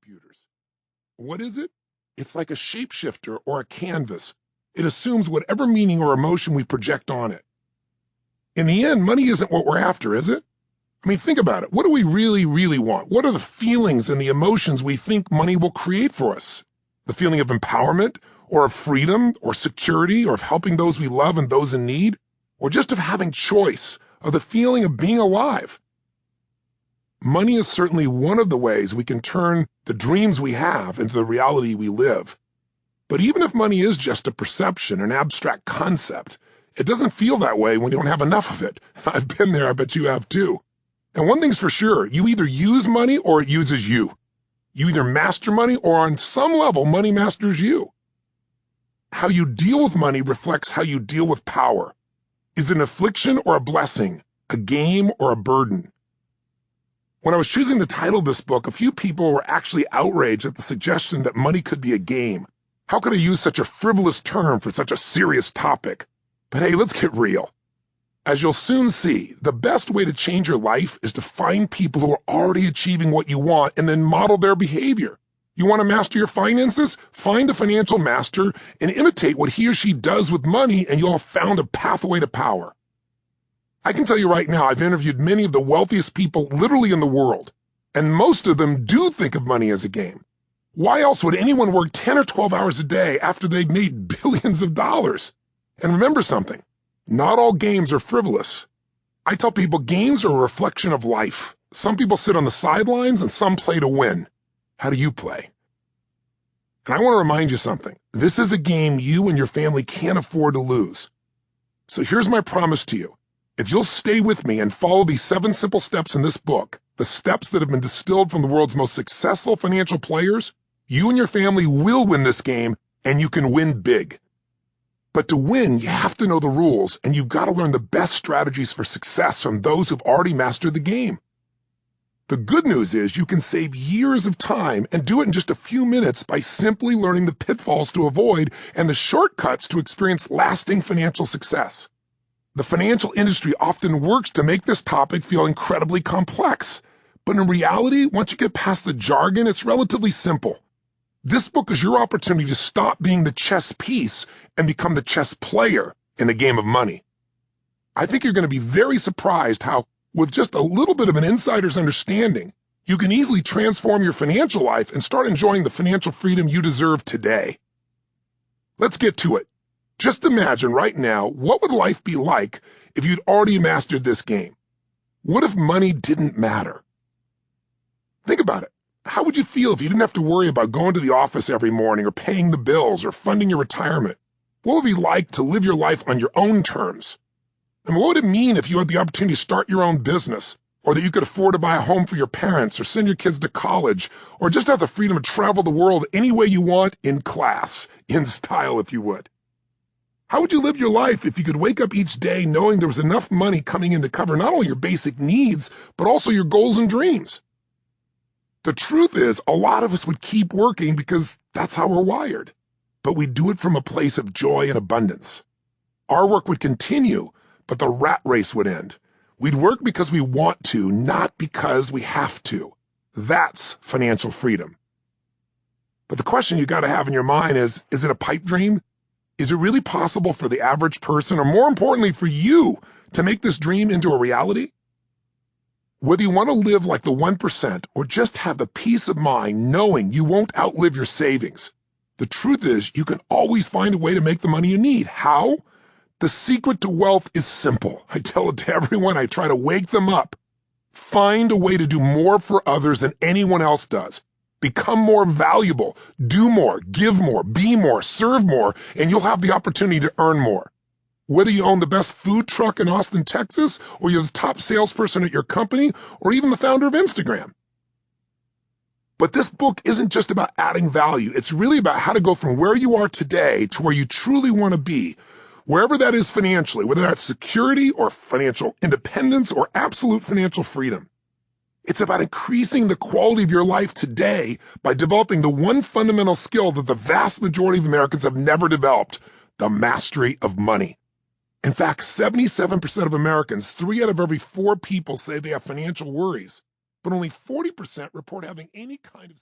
computers. What is it? It's like a shapeshifter or a canvas. It assumes whatever meaning or emotion we project on it. In the end, money isn't what we're after, is it? I mean, think about it. What do we really want? What are the feelings and the emotions we think money will create for us? The feeling of empowerment, or of freedom, or security, or of helping those we love and those in need, or just of having choice, of the feeling of being alive? Money is certainly one of the ways we can turn the dreams we have into the reality we live. But even if money is just a perception, an abstract concept, it doesn't feel that way when you don't have enough of it. I've been there, I bet you have too. And one thing's for sure, you either use money or it uses you. You either master money or on some level, money masters you. How you deal with money reflects how you deal with power. Is it an affliction or a blessing, a game or a burden? When I was choosing the title of this book, a few people were actually outraged at the suggestion that money could be a game. How could I use such a frivolous term for such a serious topic? But hey, let's get real. As you'll soon see, the best way to change your life is to find people who are already achieving what you want and then model their behavior. You want to master your finances? Find a financial master and imitate what he or she does with money, and you'll have found a pathway to power. I can tell you right now, I've interviewed many of the wealthiest people literally in the world, and most of them do think of money as a game. Why else would anyone work 10 or 12 hours a day after they've made billions of dollars? And remember something, not all games are frivolous. I tell people games are a reflection of life. Some people sit on the sidelines and some play to win. How do you play? And I want to remind you something. This is a game you and your family can't afford to lose. So here's my promise to you. If you'll stay with me and follow these 7 simple steps in this book, the steps that have been distilled from the world's most successful financial players, you and your family will win this game, and you can win big. But to win, you have to know the rules, and you've got to learn the best strategies for success from those who've already mastered the game. The good news is you can save years of time and do it in just a few minutes by simply learning the pitfalls to avoid and the shortcuts to experience lasting financial success. The financial industry often works to make this topic feel incredibly complex. But in reality, once you get past the jargon, it's relatively simple. This book is your opportunity to stop being the chess piece and become the chess player in the game of money. I think you're going to be very surprised how, with just a little bit of an insider's understanding, you can easily transform your financial life and start enjoying the financial freedom you deserve today. Let's get to it. Just imagine right now, what would life be like if you'd already mastered this game? What if money didn't matter? Think about it. How would you feel if you didn't have to worry about going to the office every morning or paying the bills or funding your retirement? What would it be like to live your life on your own terms? And what would it mean if you had the opportunity to start your own business, or that you could afford to buy a home for your parents or send your kids to college, or just have the freedom to travel the world any way you want in class, in style if you would? How would you live your life if you could wake up each day knowing there was enough money coming in to cover not only your basic needs, but also your goals and dreams? The truth is, a lot of us would keep working because that's how we're wired. But we do it from a place of joy and abundance. Our work would continue, but the rat race would end. We'd work because we want to, not because we have to. That's financial freedom. But the question you got to have in your mind is it a pipe dream? Is it really possible for the average person, or more importantly for you, to make this dream into a reality? Whether you want to live like the 1% or just have the peace of mind knowing you won't outlive your savings, the truth is you can always find a way to make the money you need. How? The secret to wealth is simple. I tell it to everyone. I try to wake them up. Find a way to do more for others than anyone else does. Become more valuable, do more, give more, be more, serve more, and you'll have the opportunity to earn more. Whether you own the best food truck in Austin, Texas, or you're the top salesperson at your company, or even the founder of Instagram. But this book isn't just about adding value. It's really about how to go from where you are today to where you truly want to be, wherever that is financially, whether that's security or financial independence or absolute financial freedom. It's about increasing the quality of your life today by developing the one fundamental skill that the vast majority of Americans have never developed, the mastery of money. In fact, 77% of Americans, 3 out of every 4 people, say they have financial worries, but only 40% report having any kind of